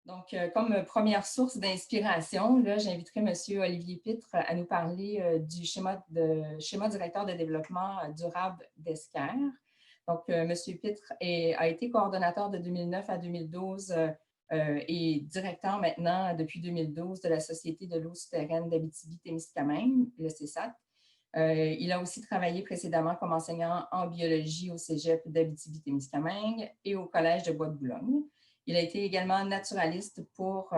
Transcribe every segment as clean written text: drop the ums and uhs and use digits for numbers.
Donc, comme première source d'inspiration, j'inviterai M. Olivier Pitre à nous parler du schéma directeur de développement durable d'Esquerre. Donc, M. Pitre a été coordonnateur de 2009 à 2012 et directeur maintenant depuis 2012 de la Société de l'eau souterraine d'Abitibi-Témiscamingue, le CESAT. Il a aussi travaillé précédemment comme enseignant en biologie au Cégep d'Abitibi-Témiscamingue et au Collège de Bois-de-Boulogne. Il a été également naturaliste pour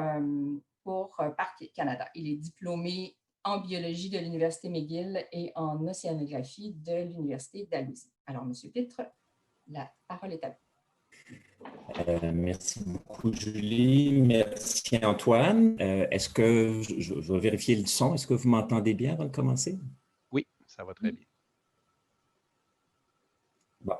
Parc Canada. Il est diplômé en biologie de l'Université McGill et en océanographie de l'Université d'Alousie. Alors, M. Pitre, la parole est à vous. Merci beaucoup, Julie. Merci, Antoine. Est-ce que je vais vérifier le son? Est-ce que vous m'entendez bien avant de commencer? Oui, ça va très bien. Bon,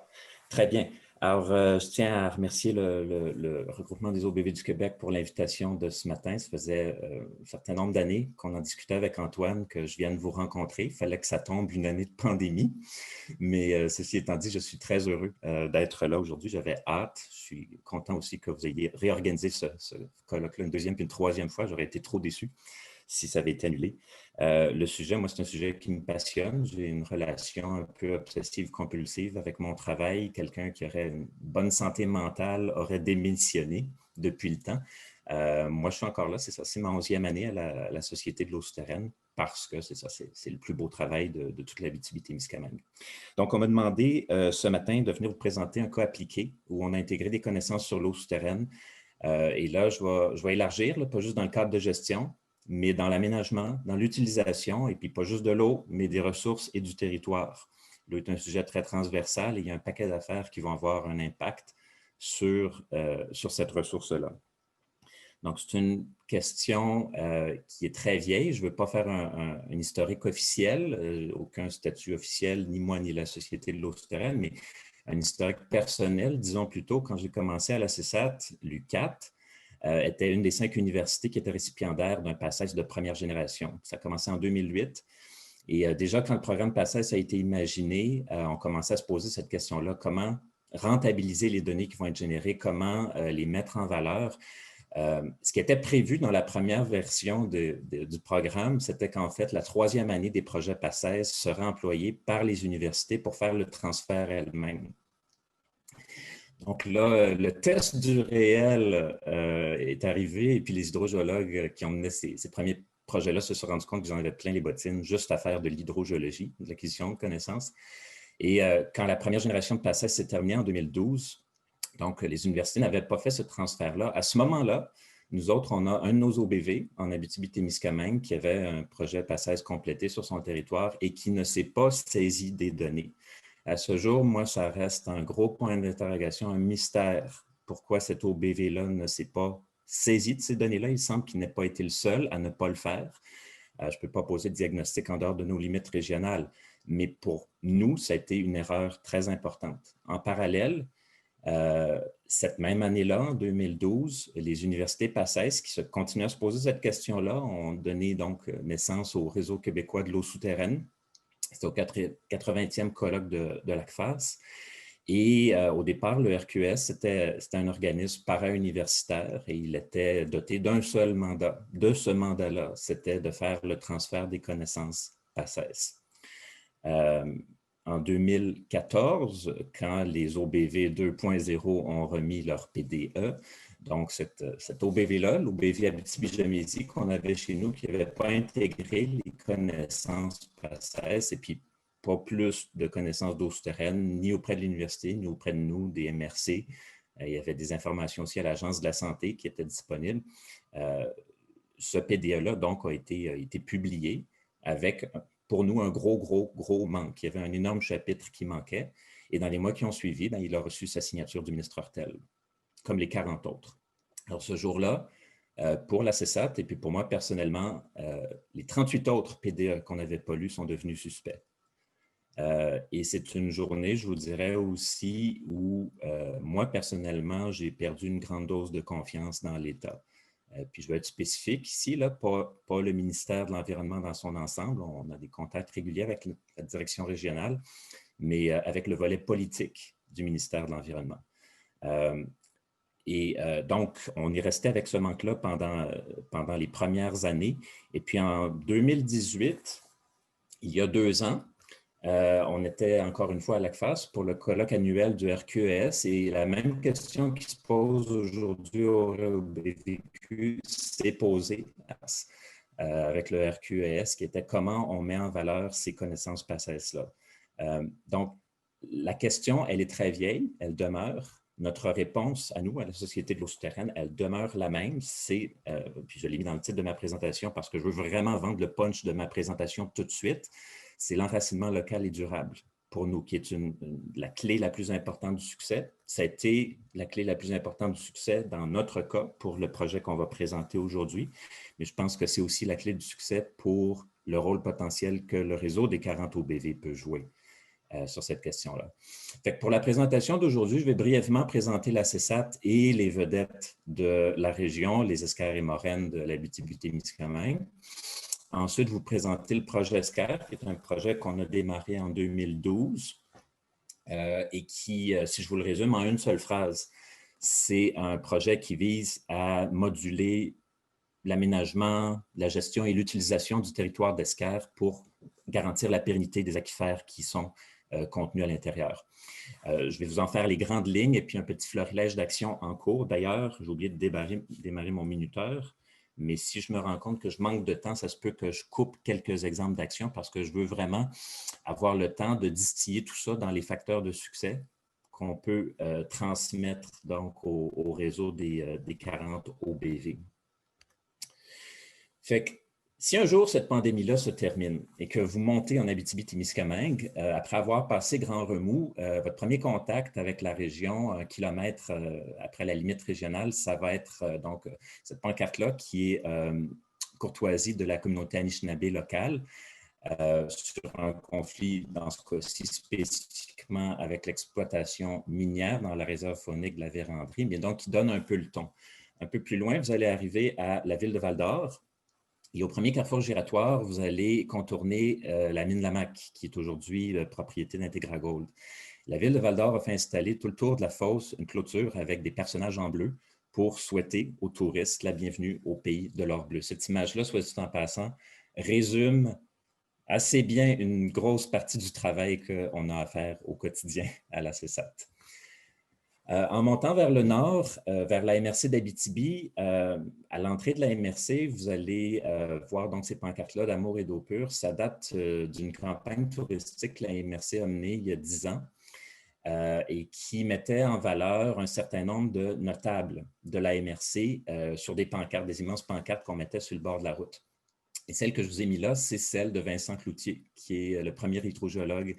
très bien. Alors, je tiens à remercier le regroupement des OBV du Québec pour l'invitation de ce matin. Ça faisait un certain nombre d'années qu'on en discutait avec Antoine, que je vienne vous rencontrer. Il fallait que ça tombe une année de pandémie. Mais ceci étant dit, je suis très heureux d'être là aujourd'hui. J'avais hâte. Je suis content aussi que vous ayez réorganisé ce colloque-là une deuxième puis une troisième fois. J'aurais été trop déçu si ça avait été annulé. Le sujet, moi, c'est un sujet qui me passionne. J'ai une relation un peu obsessive-compulsive avec mon travail. Quelqu'un qui aurait une bonne santé mentale aurait démissionné depuis le temps. Moi, je suis encore là, c'est ça, c'est ma 11e année à la Société de l'eau souterraine parce que c'est ça, c'est le plus beau travail de toute l'Abitibi-Témiscamingue. Donc, on m'a demandé ce matin de venir vous présenter un cas appliqué où on a intégré des connaissances sur l'eau souterraine. Et là, je vais élargir, là, pas juste dans le cadre de gestion, mais dans l'aménagement, dans l'utilisation, et puis pas juste de l'eau, mais des ressources et du territoire. L'eau est un sujet très transversal et il y a un paquet d'affaires qui vont avoir un impact sur cette ressource-là. Donc, c'est une question qui est très vieille. Je ne veux pas faire un historique officiel, aucun statut officiel, ni moi ni la Société de l'eau souterraine, mais un historique personnel, disons plutôt, quand j'ai commencé à la CESAT, l'UQAT, était une des 5 universités qui étaient récipiendaires d'un PACES de première génération. Ça a commencé en 2008. Et déjà, quand le programme PACES a été imaginé, on commençait à se poser cette question-là, comment rentabiliser les données qui vont être générées, comment les mettre en valeur. Ce qui était prévu dans la première version du programme, c'était qu'en fait, la 3e année des projets PACES serait employée par les universités pour faire le transfert elles-mêmes. Donc là, le test du réel est arrivé et puis les hydrogéologues qui ont mené ces premiers projets-là se sont rendus compte qu'ils en avaient plein les bottines juste à faire de l'hydrogéologie, de l'acquisition de connaissances. Et quand la première génération de PACES s'est terminée en 2012, donc les universités n'avaient pas fait ce transfert-là. À ce moment-là, nous autres, on a un de nos OBV en Abitibi-Témiscamingue qui avait un projet PACES complété sur son territoire et qui ne s'est pas saisi des données. À ce jour, moi, ça reste un gros point d'interrogation, un mystère. Pourquoi cet OBV-là ne s'est pas saisi de ces données-là? Il semble qu'il n'ait pas été le seul à ne pas le faire. Je ne peux pas poser de diagnostic en dehors de nos limites régionales, mais pour nous, ça a été une erreur très importante. En parallèle, cette même année-là, en 2012, les universités PACES qui continuaient à se poser cette question-là ont donné donc naissance au Réseau québécois de l'eau souterraine. C'était au 80e colloque de l'ACFAS. Et au départ, le RQS, c'était un organisme para-universitaire et il était doté d'un seul mandat. De ce mandat-là, c'était de faire le transfert des connaissances PACES. En 2014, quand les OBV 2.0 ont remis leur PDE, donc cet OBV-là, l'OBV Abitibi-Jamésie qu'on avait chez nous, qui n'avait pas intégré les connaissances PACES et puis pas plus de connaissances d'eau souterraine, ni auprès de l'université, ni auprès de nous, des MRC. Il y avait des informations aussi à l'Agence de la santé qui étaient disponibles. Ce PDE-là, donc, a été publié avec, pour nous, un gros manque. Il y avait un énorme chapitre qui manquait. Et dans les mois qui ont suivi, il a reçu sa signature du ministre Hortel, comme les 40 autres. Alors, ce jour-là, pour la CESAT et puis pour moi personnellement, les 38 autres PDE qu'on n'avait pas lus sont devenus suspects. Et c'est une journée, je vous dirais aussi, où moi personnellement, j'ai perdu une grande dose de confiance dans l'État. Puis je vais être spécifique ici, là, pas le ministère de l'Environnement dans son ensemble. On a des contacts réguliers avec la direction régionale, mais avec le volet politique du ministère de l'Environnement. Et donc, on est resté avec ce manque-là pendant les premières années. Et puis en 2018, il y a 2 ans, on était encore une fois à l'ACFAS pour le colloque annuel du RQES et la même question qui se pose aujourd'hui au BVQ s'est posée avec le RQES, qui était comment on met en valeur ces connaissances PACES-là. Donc, la question, elle est très vieille, elle demeure. Notre réponse à nous, à la Société de l'eau souterraine, elle demeure la même. C'est, puis je l'ai mis dans le titre de ma présentation parce que je veux vraiment vendre le punch de ma présentation tout de suite, c'est l'enracinement local et durable pour nous, qui est la clé la plus importante du succès. Ça a été la clé la plus importante du succès dans notre cas pour le projet qu'on va présenter aujourd'hui. Mais je pense que c'est aussi la clé du succès pour le rôle potentiel que le réseau des 40 OBV peut jouer sur cette question-là. Pour la présentation d'aujourd'hui, je vais brièvement présenter la CESAT et les vedettes de la région, les Esquerres et Moraines de l'Abitibi-Témiscamingue. Ensuite, vous présenter le projet Esquerre, qui est un projet qu'on a démarré en 2012 et qui, si je vous le résume en une seule phrase, c'est un projet qui vise à moduler l'aménagement, la gestion et l'utilisation du territoire d'Esquerre pour garantir la pérennité des aquifères qui sont contenus à l'intérieur. Je vais vous en faire les grandes lignes et puis un petit florilège d'actions en cours. D'ailleurs, j'ai oublié de démarrer mon minuteur, mais si je me rends compte que je manque de temps, ça se peut que je coupe quelques exemples d'actions parce que je veux vraiment avoir le temps de distiller tout ça dans les facteurs de succès qu'on peut transmettre donc au réseau des 40 OBV. Fait que si un jour cette pandémie-là se termine et que vous montez en Abitibi-Témiscamingue, après avoir passé grand remous, votre premier contact avec la région, 1 kilomètre après la limite régionale, ça va être donc cette pancarte-là qui est courtoisie de la communauté Anishinaabe locale sur un conflit, dans ce cas-ci spécifiquement avec l'exploitation minière dans la réserve faunique de la Vérandrie, mais donc qui donne un peu le ton. Un peu plus loin, vous allez arriver à la ville de Val-d'Or. Et au premier carrefour giratoire, vous allez contourner la mine Lamaque, qui est aujourd'hui la propriété d'Integra Gold. La ville de Val-d'Or a fait installer tout le tour de la fosse une clôture avec des personnages en bleu pour souhaiter aux touristes la bienvenue au pays de l'or bleu. Cette image-là, soit dit en passant, résume assez bien une grosse partie du travail qu'on a à faire au quotidien à la CESAT. En montant vers le nord, vers la MRC d'Abitibi, à l'entrée de la MRC, vous allez voir donc ces pancartes-là d'amour et d'eau pure. Ça date d'une campagne touristique que la MRC a menée il y a 10 ans et qui mettait en valeur un certain nombre de notables de la MRC sur des pancartes, des immenses pancartes qu'on mettait sur le bord de la route. Et celle que je vous ai mis là, c'est celle de Vincent Cloutier, qui est le premier hydrogéologue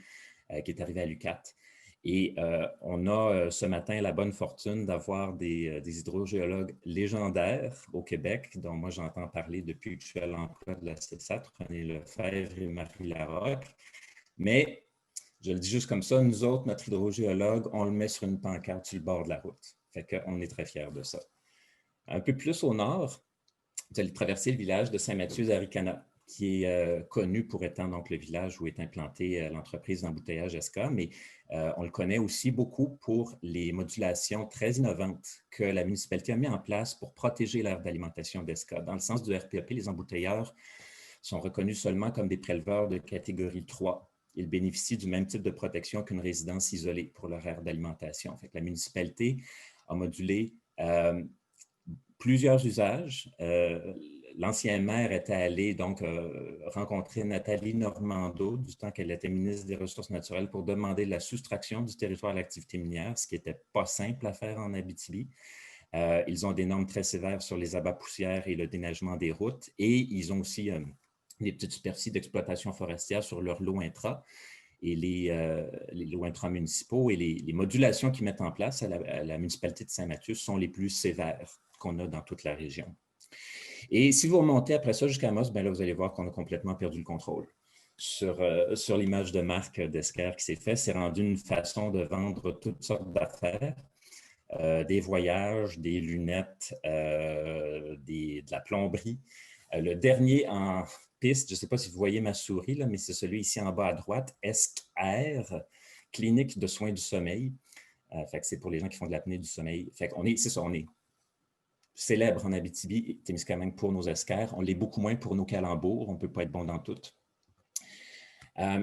qui est arrivé à l'UQAT. Et on a ce matin la bonne fortune d'avoir des hydrogéologues légendaires au Québec, dont moi j'entends parler depuis que je suis à l'emploi de la CESAT, René Lefebvre et Marie Larocque. Mais je le dis juste comme ça, nous autres, notre hydrogéologue, on le met sur une pancarte sur le bord de la route. Fait qu'on est très fiers de ça. Un peu plus au nord, vous allez traverser le village de Saint-Mathieu-d'Aricana, qui est connu pour étant donc le village où est implantée l'entreprise d'embouteillage ESCA, mais on le connaît aussi beaucoup pour les modulations très innovantes que la municipalité a mis en place pour protéger l'aire d'alimentation d'ESCA. Dans le sens du RPEP, les embouteilleurs sont reconnus seulement comme des préleveurs de catégorie 3. Ils bénéficient du même type de protection qu'une résidence isolée pour leur aire d'alimentation. La municipalité a modulé plusieurs usages. L'ancien maire était allé donc rencontrer Nathalie Normando du temps qu'elle était ministre des Ressources naturelles pour demander la soustraction du territoire à l'activité minière, ce qui n'était pas simple à faire en Abitibi. Ils ont des normes très sévères sur les abats poussières et le déneigement des routes et ils ont aussi des petites superficies d'exploitation forestière sur leur lot intra et les lots intramunicipaux et les modulations qu'ils mettent en place à la municipalité de Saint-Mathieu sont les plus sévères qu'on a dans toute la région. Et si vous remontez après ça jusqu'à Amos, bien là, vous allez voir qu'on a complètement perdu le contrôle sur l'image de marque d'Esquerre qui s'est faite. C'est rendu une façon de vendre toutes sortes d'affaires, des voyages, des lunettes, de la plomberie. Le dernier en piste, je ne sais pas si vous voyez ma souris, là, mais c'est celui ici en bas à droite, Esquerre, clinique de soins du sommeil. Fait que c'est pour les gens qui font de l'apnée du sommeil. Fait qu'on est, c'est ça, on est célèbre en Abitibi-Témiscamingue pour nos esquerres. On l'est beaucoup moins pour nos calembours. On ne peut pas être bon dans tout.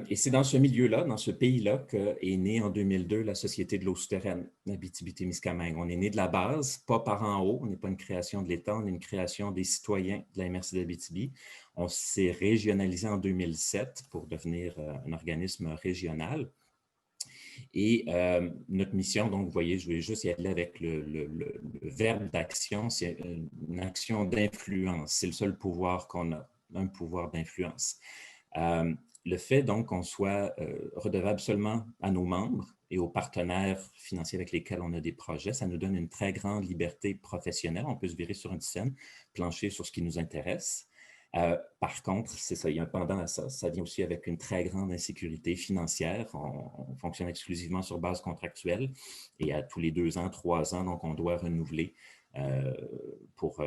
Et c'est dans ce milieu-là, dans ce pays-là, qu'est née en 2002 la Société de l'eau souterraine d'Abitibi-Témiscamingue. On est né de la base, pas par en haut. On n'est pas une création de l'État, on est une création des citoyens de la MRC d'Abitibi. On s'est régionalisé en 2007 pour devenir un organisme régional. Et notre mission, donc, vous voyez, je vais juste y aller avec le verbe d'action, c'est une action d'influence. C'est le seul pouvoir qu'on a, un pouvoir d'influence. Le fait, donc, qu'on soit redevable seulement à nos membres et aux partenaires financiers avec lesquels on a des projets, ça nous donne une très grande liberté professionnelle. On peut se virer sur une scène, plancher sur ce qui nous intéresse. Par contre, c'est ça, il y a un pendant à ça. Ça vient aussi avec une très grande insécurité financière. On fonctionne exclusivement sur base contractuelle et à tous les 2 ans, 3 ans, donc on doit renouveler pour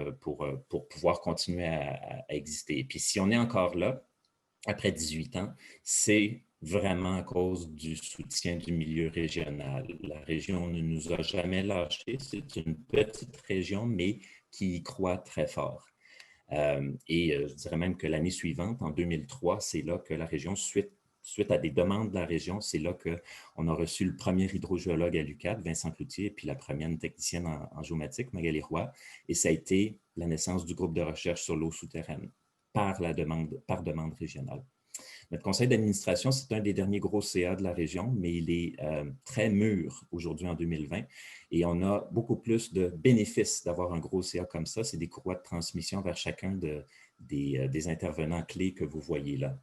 pouvoir continuer à exister. Et puis si on est encore là, après 18 ans, c'est vraiment à cause du soutien du milieu régional. La région ne nous a jamais lâchés. C'est une petite région, mais qui y croit très fort. Je dirais même que l'année suivante, en 2003, c'est là que la région, suite à des demandes de la région, c'est là qu'on a reçu le premier hydrogéologue à l'UQAD, Vincent Cloutier, puis la première technicienne en géomatique, Magali Roy. Et ça a été la naissance du groupe de recherche sur l'eau souterraine par demande régionale. Notre conseil d'administration, c'est un des derniers gros CA de la région, mais il est très mûr aujourd'hui en 2020 et on a beaucoup plus de bénéfices d'avoir un gros CA comme ça. C'est des courroies de transmission vers chacun des intervenants clés que vous voyez là.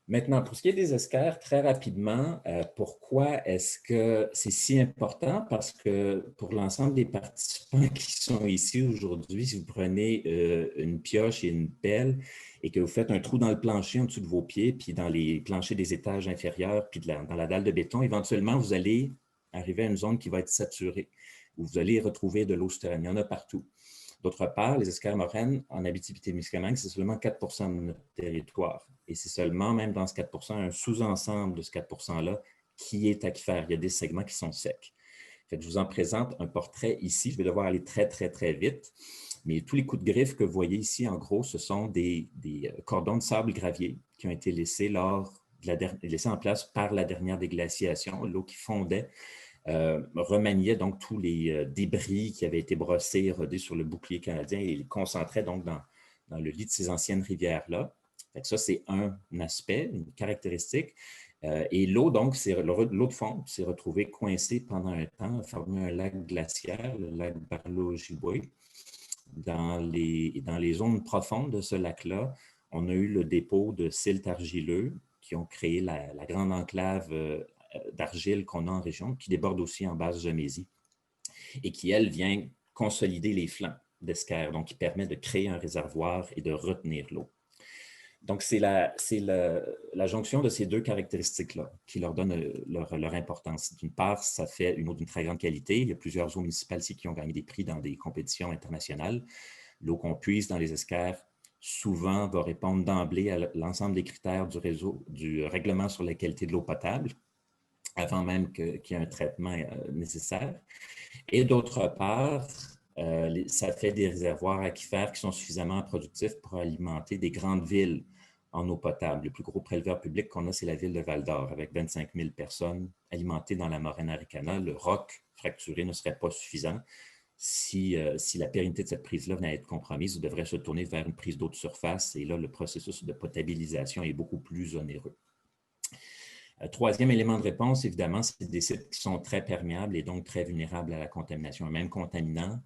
Maintenant, pour ce qui est des esquerres, très rapidement, pourquoi est-ce que c'est si important? Parce que pour l'ensemble des participants qui sont ici aujourd'hui, si vous prenez une pioche et une pelle et que vous faites un trou dans le plancher en dessous de vos pieds, puis dans les planchers des étages inférieurs, puis dans la dalle de béton, éventuellement, vous allez arriver à une zone qui va être saturée, où vous allez retrouver de l'eau souterraine. Il y en a partout. D'autre part, les esquerres moraines en Abitibi-Témiscamingue, c'est seulement 4 % de notre territoire. Et c'est seulement, même dans ce 4 %, un sous-ensemble de ce 4 % là qui est aquifère. Il y a des segments qui sont secs. Fait que je vous en présente un portrait ici. Je vais devoir aller très, très, très vite. Mais tous les coups de griffe que vous voyez ici, en gros, ce sont des cordons de sable gravier qui ont été laissés en place par la dernière déglaciation, l'eau qui fondait. Remaniait donc tous les débris qui avaient été brossés et rodés sur le bouclier canadien et les concentrait donc dans le lit de ces anciennes rivières-là. Ça, c'est un aspect, une caractéristique. Et l'eau, donc, l'eau de fond s'est retrouvée coincée pendant un temps, a formé un lac glaciaire, le lac Barlow-Ojibwe. Dans les zones profondes de ce lac-là, on a eu le dépôt de silt argileux qui ont créé la grande enclave d'argile qu'on a en région, qui déborde aussi en basse Gemésie et qui, elle, vient consolider les flancs d'esquerre, donc qui permet de créer un réservoir et de retenir l'eau. Donc, c'est la jonction de ces deux caractéristiques-là qui leur donne leur importance. D'une part, ça fait une eau d'une très grande qualité. Il y a plusieurs eaux municipales ici qui ont gagné des prix dans des compétitions internationales. L'eau qu'on puise dans les esquerres souvent va répondre d'emblée à l'ensemble des critères du règlement sur la qualité de l'eau potable, avant même qu'il y ait un traitement nécessaire. Et d'autre part, ça fait des réservoirs aquifères qui sont suffisamment productifs pour alimenter des grandes villes en eau potable. Le plus gros préleveur public qu'on a, c'est la ville de Val-d'Or, avec 25 000 personnes alimentées dans la moraine Arikana. Le roc fracturé ne serait pas suffisant. Si la pérennité de cette prise-là venait à être compromise, on devrait se tourner vers une prise d'eau de surface et là, le processus de potabilisation est beaucoup plus onéreux. Troisième élément de réponse, évidemment, c'est des sites qui sont très perméables et donc très vulnérables à la contamination. Un même contaminant,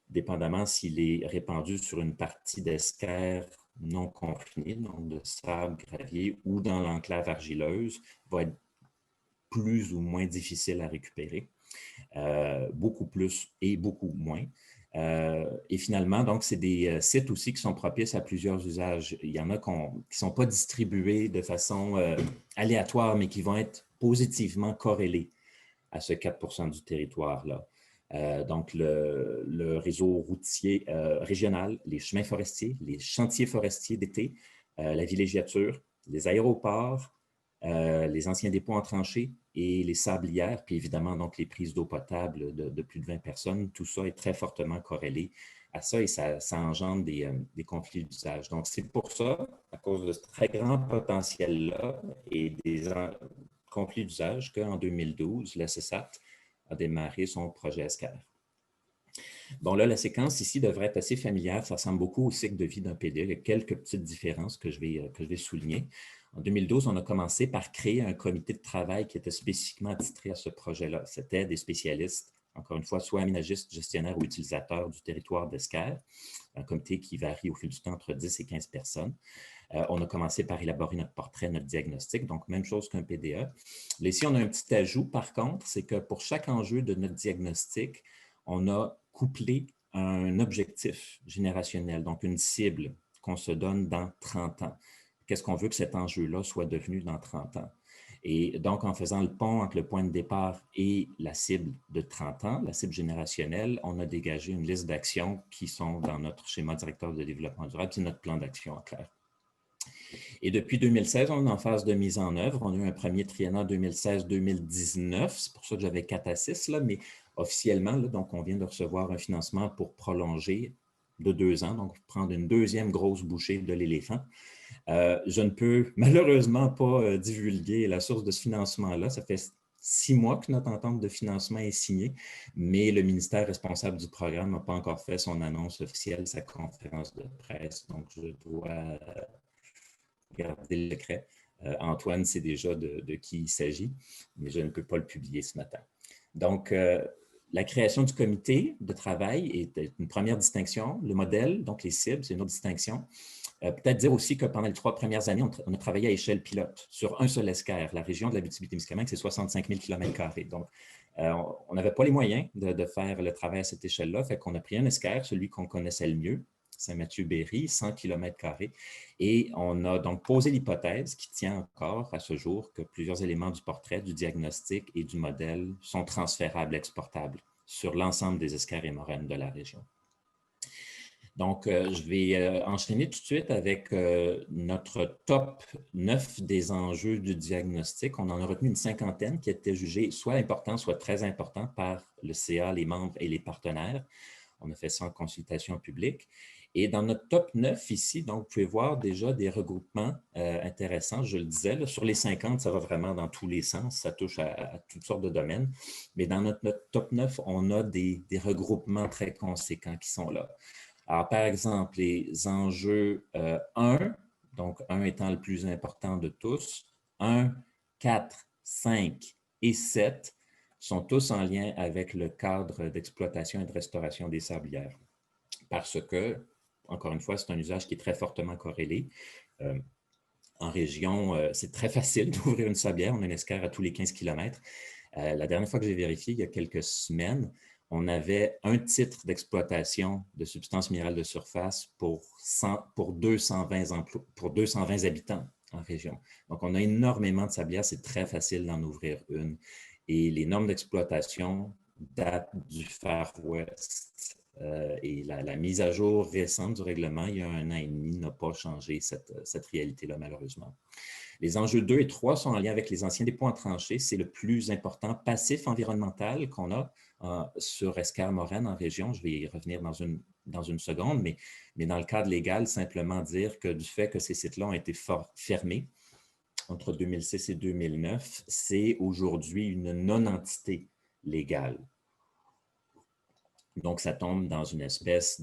dépendamment s'il est répandu sur une partie d'esquerre non confinée, donc de sable, gravier, ou dans l'enclave argileuse, va être plus ou moins difficile à récupérer, beaucoup plus et beaucoup moins. Et finalement, donc, c'est des sites aussi qui sont propices à plusieurs usages. Il y en a qui ne sont pas distribués de façon aléatoire, mais qui vont être positivement corrélés à ce 4 % du territoire-là. Donc, le réseau routier régional, les chemins forestiers, les chantiers forestiers d'été, la villégiature, les aéroports, les anciens dépôts en tranchées, et les sablières, puis évidemment donc les prises d'eau potable de plus de 20 personnes, tout ça est très fortement corrélé à ça et ça engendre des conflits d'usage. Donc, c'est pour ça, à cause de ce très grand potentiel-là et des conflits d'usage, qu'en 2012, la CESAT a démarré son projet ESCAR. Bon, là, la séquence ici devrait être assez familière. Ça ressemble beaucoup au cycle de vie d'un PDA. Il y a quelques petites différences que je vais souligner. En 2012, on a commencé par créer un comité de travail qui était spécifiquement attitré à ce projet-là. C'était des spécialistes, encore une fois, soit aménagistes, gestionnaires ou utilisateurs du territoire d'ESCAR, un comité qui varie au fil du temps entre 10 et 15 personnes. On a commencé par élaborer notre portrait, notre diagnostic, donc même chose qu'un PDA. Là, ici, on a un petit ajout, par contre, c'est que pour chaque enjeu de notre diagnostic, on a couplé un objectif générationnel, donc une cible qu'on se donne dans 30 ans. Qu'est-ce qu'on veut que cet enjeu-là soit devenu dans 30 ans? Et donc, en faisant le pont entre le point de départ et la cible de 30 ans, la cible générationnelle, on a dégagé une liste d'actions qui sont dans notre schéma directeur de développement durable, c'est notre plan d'action en clair. Et depuis 2016, on est en phase de mise en œuvre. On a eu un premier triennat 2016-2019. C'est pour ça que j'avais 4 à 6, là, mais officiellement, là, donc on vient de recevoir un financement pour prolonger de 2 ans, donc prendre une deuxième grosse bouchée de l'éléphant. Je ne peux malheureusement pas divulguer la source de ce financement-là. Ça fait 6 mois que notre entente de financement est signée, mais le ministère responsable du programme n'a pas encore fait son annonce officielle, sa conférence de presse. Donc, je dois garder le secret. Antoine sait déjà de qui il s'agit, mais je ne peux pas le publier ce matin. Donc, la création du comité de travail est une première distinction. Le modèle, donc les cibles, c'est une autre distinction. Peut-être dire aussi que pendant les 3 premières années, on a travaillé à échelle pilote sur un seul ESCAR. La région de l'Abitibi-Témiscamingue, c'est 65 000 km². Donc, on n'avait pas les moyens de faire le travail à cette échelle-là. Fait qu'on a pris un ESCAR, celui qu'on connaissait le mieux, Saint-Mathieu-Berry, 100 km². Et on a donc posé l'hypothèse qui tient encore à ce jour que plusieurs éléments du portrait, du diagnostic et du modèle sont transférables, exportables sur l'ensemble des escars et moraines de la région. Donc, je vais enchaîner tout de suite avec notre top 9 des enjeux du diagnostic. On en a retenu une cinquantaine qui étaient jugés soit importants, soit très importants par le CA, les membres et les partenaires. On a fait ça en consultation publique. Et dans notre top 9 ici, donc, vous pouvez voir déjà des regroupements intéressants. Je le disais, là, sur les 50, ça va vraiment dans tous les sens. Ça touche à toutes sortes de domaines. Mais dans notre top 9, on a des regroupements très conséquents qui sont là. Alors, par exemple, les enjeux 1, donc 1 étant le plus important de tous, 1, 4, 5 et 7 sont tous en lien avec le cadre d'exploitation et de restauration des sablières. Parce que, encore une fois, c'est un usage qui est très fortement corrélé. En région, c'est très facile d'ouvrir une sablière. On a un escar à tous les 15 km. La dernière fois que j'ai vérifié, il y a quelques semaines, on avait un titre d'exploitation de substances minérales de surface pour 220 habitants en région. Donc, on a énormément de sablières. C'est très facile d'en ouvrir une. Et les normes d'exploitation datent du Far West. Et la mise à jour récente du règlement, il y a 1 an et demi, n'a pas changé cette réalité-là, malheureusement. Les enjeux 2 et 3 sont en lien avec les anciens dépôts en tranchées. C'est le plus important passif environnemental qu'on a sur Escars-Moraine en région. Je vais y revenir dans une seconde, mais dans le cadre légal, simplement dire que du fait que ces sites-là ont été fermés entre 2006 et 2009, c'est aujourd'hui une non-entité légale. Donc, ça tombe dans une espèce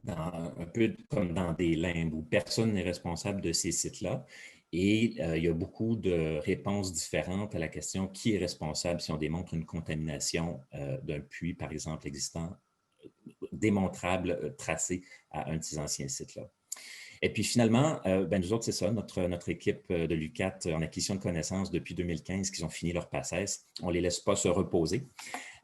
un peu comme dans des limbes où personne n'est responsable de ces sites-là. Et il y a beaucoup de réponses différentes à la question qui est responsable si on démontre une contamination d'un puits, par exemple, existant, démontrable, tracé à un de ces anciens sites-là. Et puis finalement, nous autres, c'est ça, notre équipe de l'UQAT en acquisition de connaissances depuis 2015 qui ont fini leur PACES, on ne les laisse pas se reposer.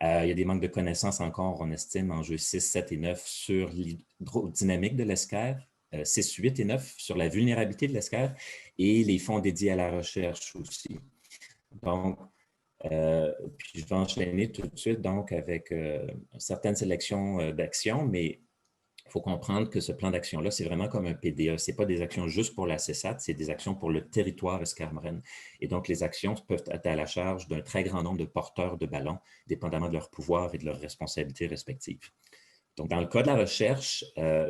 Il y a des manques de connaissances encore, on estime, en jeux 6, 7 et 9 sur l'hydrodynamique de l'escar, 6, 8 et 9 sur la vulnérabilité de l'escar et les fonds dédiés à la recherche aussi. Donc, puis je vais enchaîner tout de suite donc avec certaines sélections d'actions, mais il faut comprendre que ce plan d'action-là, c'est vraiment comme un PDA. Ce n'est pas des actions juste pour la CESAT, c'est des actions pour le territoire Esquermes-Moraine. Et donc, les actions peuvent être à la charge d'un très grand nombre de porteurs de ballons, dépendamment de leur pouvoir et de leurs responsabilités respectives. Donc, dans le cas de la recherche,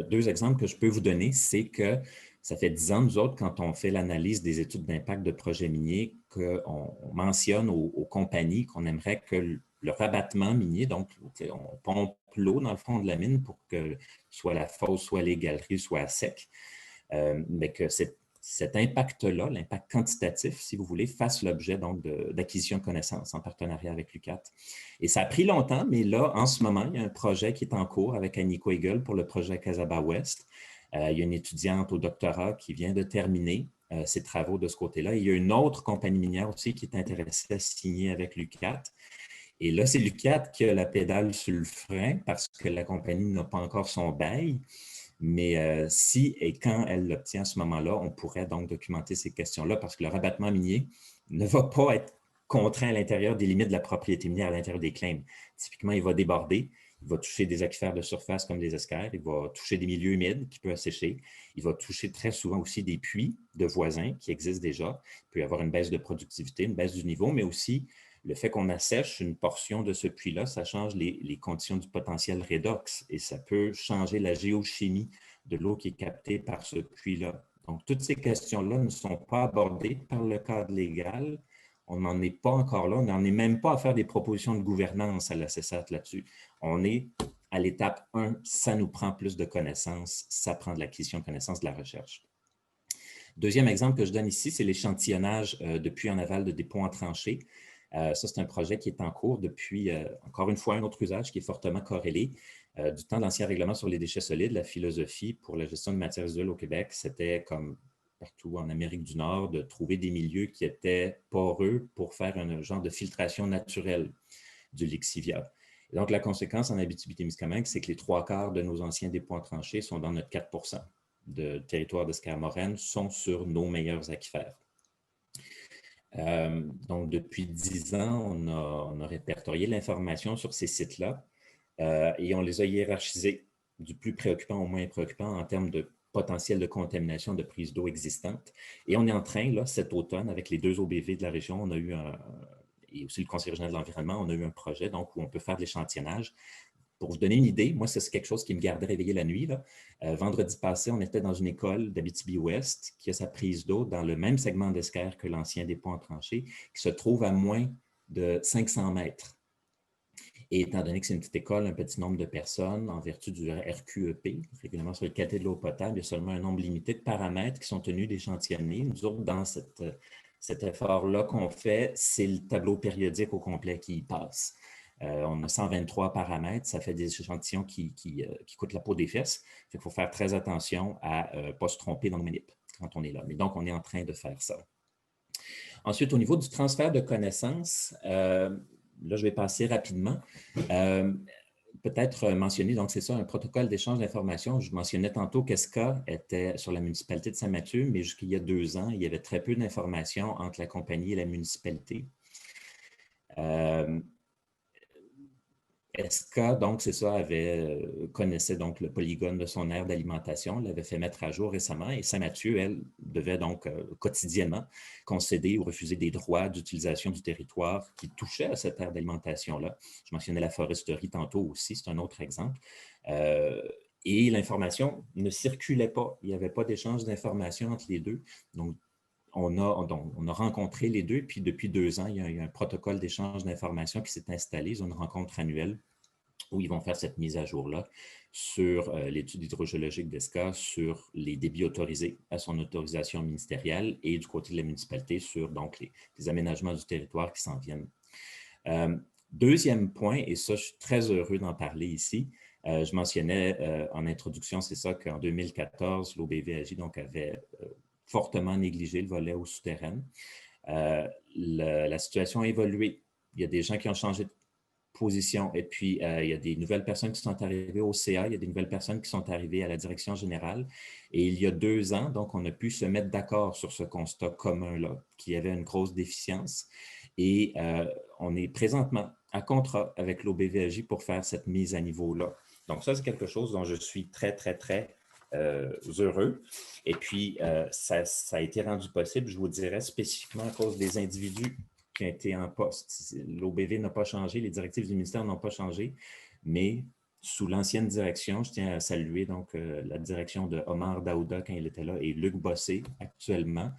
deux exemples que je peux vous donner, c'est que ça fait 10 ans, nous autres, quand on fait l'analyse des études d'impact de projets miniers, qu'on mentionne aux compagnies qu'on aimerait que le rabattement minier, donc on pompe l'eau dans le fond de la mine pour que soit la fosse, soit les galeries soient à sec, mais que cet impact-là, l'impact quantitatif, si vous voulez, fasse l'objet donc d'acquisition de connaissances en partenariat avec l'UQAT. Et ça a pris longtemps, mais là, en ce moment, il y a un projet qui est en cours avec Annie Koegel pour le projet Casaba Ouest. Il y a une étudiante au doctorat qui vient de terminer ses travaux de ce côté-là. Il y a une autre compagnie minière aussi qui est intéressée à signer avec l'UQAT. Et là, c'est l'UQAT qui a la pédale sur le frein parce que la compagnie n'a pas encore son bail. Mais si et quand elle l'obtient à ce moment-là, on pourrait donc documenter ces questions-là parce que le rabattement minier ne va pas être contraint à l'intérieur des limites de la propriété minière, à l'intérieur des claims. Typiquement, il va déborder, il va toucher des aquifères de surface comme des esquerres, il va toucher des milieux humides qui peuvent assécher, il va toucher très souvent aussi des puits de voisins qui existent déjà. Il peut y avoir une baisse de productivité, une baisse du niveau, mais aussi le fait qu'on assèche une portion de ce puits-là, ça change les conditions du potentiel redox et ça peut changer la géochimie de l'eau qui est captée par ce puits-là. Donc, toutes ces questions-là ne sont pas abordées par le cadre légal. On n'en est pas encore là. On n'en est même pas à faire des propositions de gouvernance à la CESAT là-dessus. On est à l'étape 1, ça nous prend plus de connaissances, ça prend de l'acquisition de connaissances, de la recherche. Deuxième exemple que je donne ici, c'est l'échantillonnage de puits en aval de dépôts en tranchée. Ça, c'est un projet qui est en cours depuis, encore une fois, un autre usage qui est fortement corrélé. Du temps de l'ancien règlement sur les déchets solides, la philosophie pour la gestion de matières résiduelles au Québec, c'était comme partout en Amérique du Nord, de trouver des milieux qui étaient poreux pour faire un genre de filtration naturelle du lixivia. Et donc, la conséquence en Abitibi-Témiscamingue, c'est que les 3/4 de nos anciens dépôts en tranchée sont dans notre 4 % de territoire d'Esquermes-Moraine, sont sur nos meilleurs aquifères. Donc, depuis 10 ans, on a répertorié l'information sur ces sites-là et on les a hiérarchisés du plus préoccupant au moins préoccupant en termes de potentiel de contamination de prise d'eau existante. Et on est en train, là, cet automne, avec les 2 OBV de la région, on a eu et aussi le Conseil régional de l'environnement, on a eu un projet donc, où on peut faire de l'échantillonnage. Pour vous donner une idée, moi, c'est quelque chose qui me gardait réveillé la nuit. Là. Vendredi passé, on était dans une école d'Abitibi-Ouest qui a sa prise d'eau dans le même segment d'Esquerre que l'ancien dépôt en tranchée, qui se trouve à moins de 500 mètres. Et étant donné que c'est une petite école, un petit nombre de personnes, en vertu du RQEP, règlement sur la qualité de l'eau potable, il y a seulement un nombre limité de paramètres qui sont tenus d'échantillonner. Nous autres, dans cet effort-là qu'on fait, c'est le tableau périodique au complet qui y passe. On a 123 paramètres, ça fait des échantillons qui coûtent la peau des fesses. Il faut faire très attention à ne pas se tromper dans nos manips quand on est là. Mais donc, on est en train de faire ça. Ensuite, au niveau du transfert de connaissances, là, je vais passer rapidement. Peut-être mentionner, donc c'est ça, un protocole d'échange d'informations. Je mentionnais tantôt qu'ESCA était sur la municipalité de Saint-Mathieu, mais jusqu'il y a 2 ans, il y avait très peu d'informations entre la compagnie et la municipalité. ESCA, donc, c'est ça, connaissait donc le polygone de son aire d'alimentation, l'avait fait mettre à jour récemment et Saint-Mathieu, elle, devait donc quotidiennement concéder ou refuser des droits d'utilisation du territoire qui touchaient à cette aire d'alimentation-là. Je mentionnais la foresterie tantôt aussi, c'est un autre exemple. Et l'information ne circulait pas. Il n'y avait pas d'échange d'informations entre les deux. Donc, on a rencontré les deux, puis depuis 2 ans, il y a un protocole d'échange d'informations qui s'est installé. Ils ont une rencontre annuelle où ils vont faire cette mise à jour-là sur l'étude hydrogéologique d'ESCA, sur les débits autorisés à son autorisation ministérielle et du côté de la municipalité sur donc, les aménagements du territoire qui s'en viennent. Deuxième point, et ça, je suis très heureux d'en parler ici, je mentionnais en introduction, c'est ça qu'en 2014, l'OBVAJ donc avait fortement négligé le volet eau souterraine. La situation a évolué. Il y a des gens qui ont changé de position et puis il y a des nouvelles personnes qui sont arrivées au CA, il y a des nouvelles personnes qui sont arrivées à la direction générale et il y a 2 ans, donc on a pu se mettre d'accord sur ce constat commun-là, qu'il y avait une grosse déficience et on est présentement à contrat avec l'OBVAJ pour faire cette mise à niveau-là. Donc, ça, c'est quelque chose dont je suis très, très, très heureux. Et puis, ça a été rendu possible, je vous dirais, spécifiquement à cause des individus qui ont été en poste. L'OBV n'a pas changé, les directives du ministère n'ont pas changé, mais sous l'ancienne direction, je tiens à saluer donc la direction de Omar Daouda quand il était là et Luc Bossé actuellement.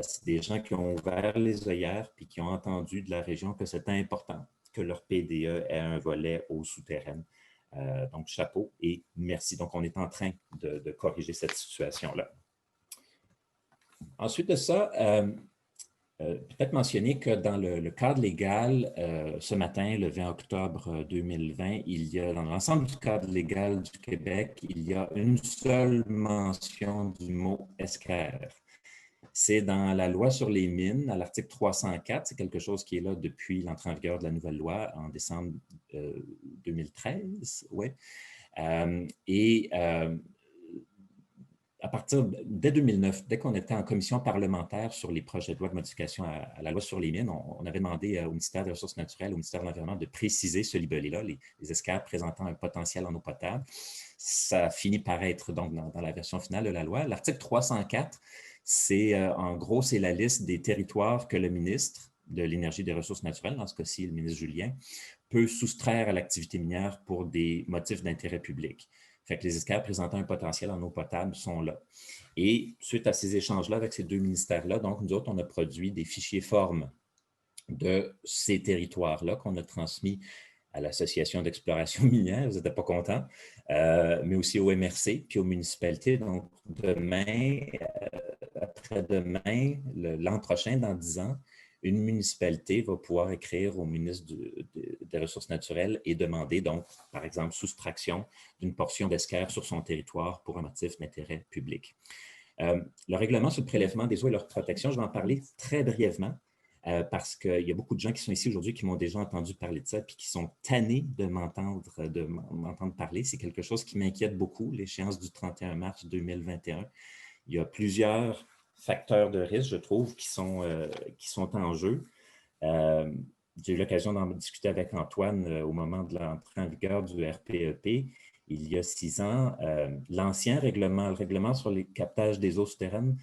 C'est des gens qui ont ouvert les œillères puis qui ont entendu de la région que c'était important que leur PDE ait un volet eau souterraine. Donc, chapeau et merci. Donc, on est en train de corriger cette situation-là. Ensuite de ça, peut-être mentionner que dans le cadre légal, ce matin, le 20 octobre 2020, il y a dans l'ensemble du cadre légal du Québec, il y a une seule mention du mot esquerre. C'est dans la loi sur les mines, à l'article 304, c'est quelque chose qui est là depuis l'entrée en vigueur de la nouvelle loi en décembre 2013. Ouais. À partir, dès 2009, dès qu'on était en commission parlementaire sur les projets de loi de modification à la loi sur les mines, on avait demandé au ministère des Ressources naturelles, au ministère de l'Environnement de préciser ce libellé-là, les esquerres présentant un potentiel en eau potable. Ça finit par être donc dans la version finale de la loi. L'article 304, en gros, c'est la liste des territoires que le ministre de l'Énergie et des Ressources naturelles, dans ce cas-ci, le ministre Julien, peut soustraire à l'activité minière pour des motifs d'intérêt public. Fait que les esquerres présentant un potentiel en eau potable sont là. Et suite à ces échanges-là avec ces deux ministères-là, donc nous autres, on a produit des fichiers formes de ces territoires-là qu'on a transmis à l'Association d'exploration minière, vous n'étiez pas contents, mais aussi au MRC, puis aux municipalités. Donc, demain, après-demain, l'an prochain, dans 10 ans, une municipalité va pouvoir écrire au ministre des Ressources naturelles et demander donc, par exemple, soustraction d'une portion d'esquerre sur son territoire pour un motif d'intérêt public. Le règlement sur le prélèvement des eaux et leur protection, je vais en parler très brièvement parce qu'il y a beaucoup de gens qui sont ici aujourd'hui qui m'ont déjà entendu parler de ça et qui sont tannés de m'entendre parler. C'est quelque chose qui m'inquiète beaucoup, l'échéance du 31 mars 2021. Il y a plusieurs facteurs de risque, je trouve, qui sont en jeu. J'ai eu l'occasion d'en discuter avec Antoine au moment de l'entrée en vigueur du RPEP. Il y a 6 ans, l'ancien règlement, le règlement sur les captages des eaux souterraines,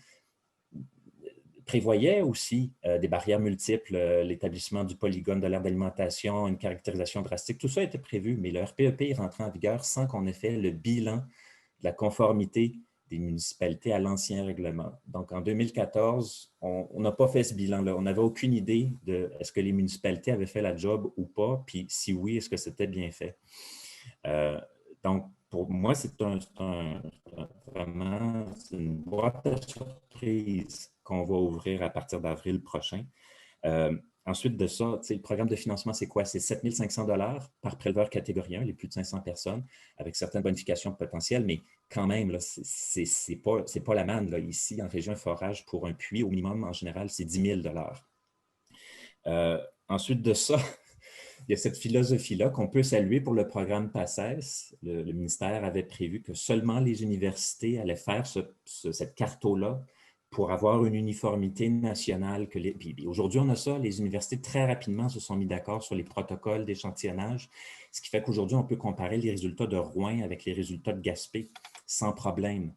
prévoyait aussi des barrières multiples, l'établissement du polygone de l'aire d'alimentation, une caractérisation drastique. Tout ça était prévu, mais le RPEP est rentré en vigueur sans qu'on ait fait le bilan de la conformité des municipalités à l'ancien règlement. Donc, en 2014, on n'a pas fait ce bilan-là. On n'avait aucune idée de est-ce que les municipalités avaient fait la job ou pas, puis si oui, est-ce que c'était bien fait. Donc, pour moi, c'est vraiment une boîte à surprise qu'on va ouvrir à partir d'avril prochain. Ensuite de ça, le programme de financement, c'est quoi? C'est 7 500 $ par préleveur catégorie 1, les plus de 500 personnes, avec certaines bonifications potentielles, mais quand même, ce n'est pas la manne. Là. Ici, en région, un forage pour un puits, au minimum, en général, c'est 10 000 $. Ensuite de ça, il y a cette philosophie-là qu'on peut saluer pour le programme PACES. Le ministère avait prévu que seulement les universités allaient faire cette carte-là pour avoir une uniformité nationale. Puis aujourd'hui, on a ça. Les universités, très rapidement, se sont mis d'accord sur les protocoles d'échantillonnage, ce qui fait qu'aujourd'hui, on peut comparer les résultats de Rouen avec les résultats de Gaspé sans problème.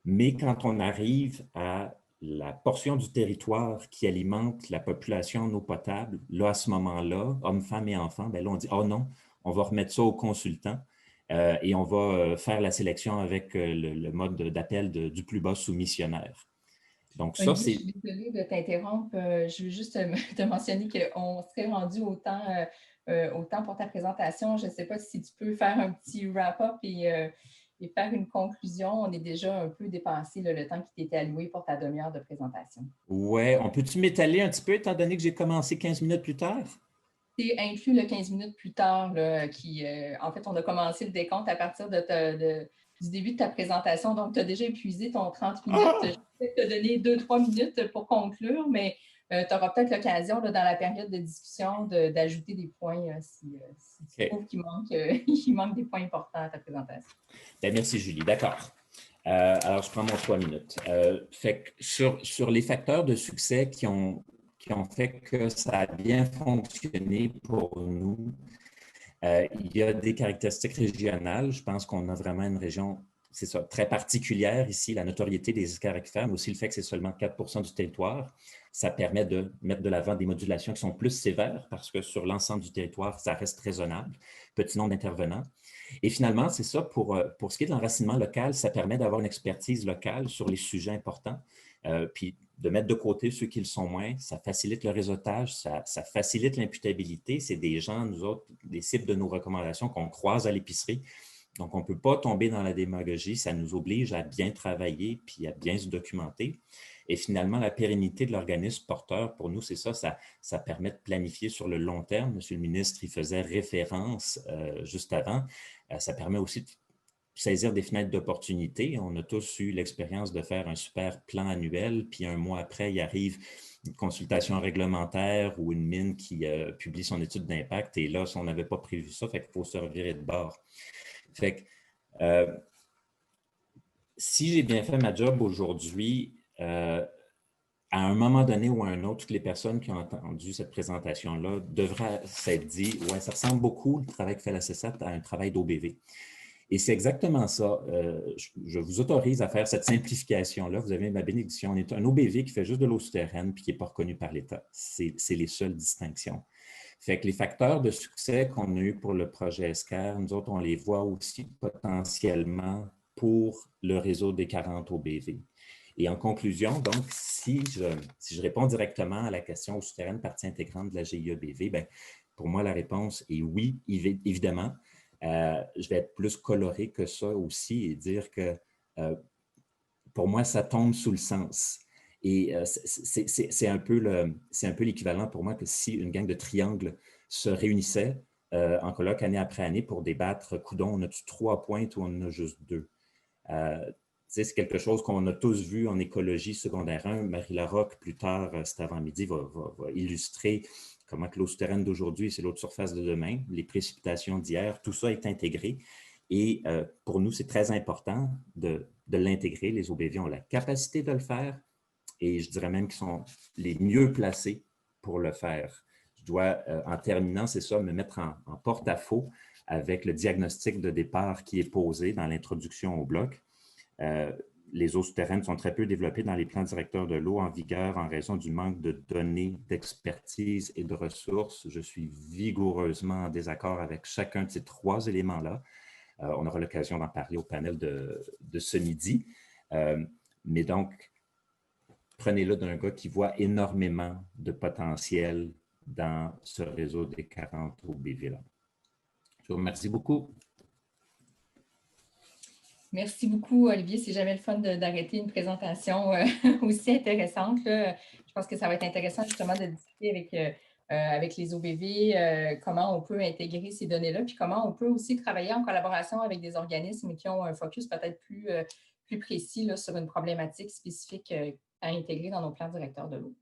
Mais quand on arrive à la portion du territoire qui alimente la population en eau potable, là, à ce moment-là, hommes, femmes et enfants, bien là, on dit « Oh non, on va remettre ça aux consultants et on va faire la sélection avec le mode d'appel du plus bas soumissionnaire. » Donc, ça, Olivier, je suis désolée de t'interrompre. Je veux juste te mentionner qu'on serait rendu au temps pour ta présentation. Je ne sais pas si tu peux faire un petit wrap-up et faire une conclusion. On est déjà un peu dépassé le temps qui t'était alloué pour ta demi-heure de présentation. Oui, on peut-tu m'étaler un petit peu étant donné que j'ai commencé 15 minutes plus tard? C'est inclus le 15 minutes plus tard, là, en fait, on a commencé le décompte à partir du début de ta présentation. Donc, tu as déjà épuisé ton 30 minutes. Je vais te donner 2-3 minutes pour conclure, mais tu auras peut-être l'occasion, dans la période de discussion, d'ajouter des points si tu trouves qu'il manque des points importants à ta présentation. Bien, merci, Julie. D'accord. Alors, je prends mon 3 minutes. Fait que sur les facteurs de succès qui ont fait que ça a bien fonctionné pour nous, Il y a des caractéristiques régionales. Je pense qu'on a vraiment une région, c'est ça, très particulière ici, la notoriété des escars aquifères, mais aussi le fait que c'est seulement 4 % du territoire. Ça permet de mettre de l'avant des modulations qui sont plus sévères parce que sur l'ensemble du territoire, ça reste raisonnable. Petit nombre d'intervenants. Et finalement, c'est ça, pour ce qui est de l'enracinement local, ça permet d'avoir une expertise locale sur les sujets importants, puis de mettre de côté ceux qui le sont moins. Ça facilite le réseautage, ça facilite l'imputabilité. C'est des gens, nous autres, des cibles de nos recommandations qu'on croise à l'épicerie. Donc, on ne peut pas tomber dans la démagogie. Ça nous oblige à bien travailler puis à bien se documenter. Et finalement, la pérennité de l'organisme porteur, pour nous, c'est ça, ça permet de planifier sur le long terme. Monsieur le ministre y faisait référence juste avant. Ça permet aussi de saisir des fenêtres d'opportunité. On a tous eu l'expérience de faire un super plan annuel, puis un mois après, il arrive une consultation réglementaire ou une mine qui publie son étude d'impact. Et là, si on n'avait pas prévu ça, il faut se revirer de bord. Fait que, si j'ai bien fait ma job aujourd'hui, à un moment donné ou à un autre, toutes les personnes qui ont entendu cette présentation-là devraient s'être dit « Ouais, ça ressemble beaucoup, le travail que fait la CESAT, à un travail d'OBV. » Et c'est exactement ça. Je vous autorise à faire cette simplification-là. Vous avez ma bénédiction. On est un OBV qui fait juste de l'eau souterraine puis qui n'est pas reconnu par l'État. C'est les seules distinctions. Fait que les facteurs de succès qu'on a eu pour le projet ESCAR, nous autres, on les voit aussi potentiellement pour le réseau des 40 OBV. Et en conclusion, donc, si je réponds directement à la question eau souterraine, partie intégrante de la GIEBV, bien, pour moi, la réponse est oui, évidemment. Je vais être plus coloré que ça aussi et dire que pour moi, ça tombe sous le sens. Et c'est un peu l'équivalent pour moi que si une gang de triangles se réunissait en colloque année après année pour débattre, coudon, on a-tu 3 pointes ou on en a juste 2? C'est quelque chose qu'on a tous vu en écologie secondaire 1. Marie Larocque, plus tard, cet avant-midi, va illustrer comment l'eau souterraine d'aujourd'hui, c'est l'eau de surface de demain, les précipitations d'hier, tout ça est intégré. Et pour nous, c'est très important de l'intégrer. Les OBV ont la capacité de le faire et je dirais même qu'ils sont les mieux placés pour le faire. Je dois, en terminant, c'est ça, me mettre en porte-à-faux avec le diagnostic de départ qui est posé dans l'introduction au bloc. Les eaux souterraines sont très peu développées dans les plans directeurs de l'eau en vigueur en raison du manque de données, d'expertise et de ressources. Je suis vigoureusement en désaccord avec chacun de ces 3 éléments-là. On aura l'occasion d'en parler au panel de ce midi. Mais donc, prenez-le d'un gars qui voit énormément de potentiel dans ce réseau des 40 OBV-là. Je vous remercie beaucoup. Merci beaucoup, Olivier. C'est jamais le fun d'arrêter une présentation aussi intéressante. Là. Je pense que ça va être intéressant justement de discuter avec les OBV, comment on peut intégrer ces données-là, puis comment on peut aussi travailler en collaboration avec des organismes qui ont un focus peut-être plus précis là, sur une problématique spécifique à intégrer dans nos plans directeurs de l'eau.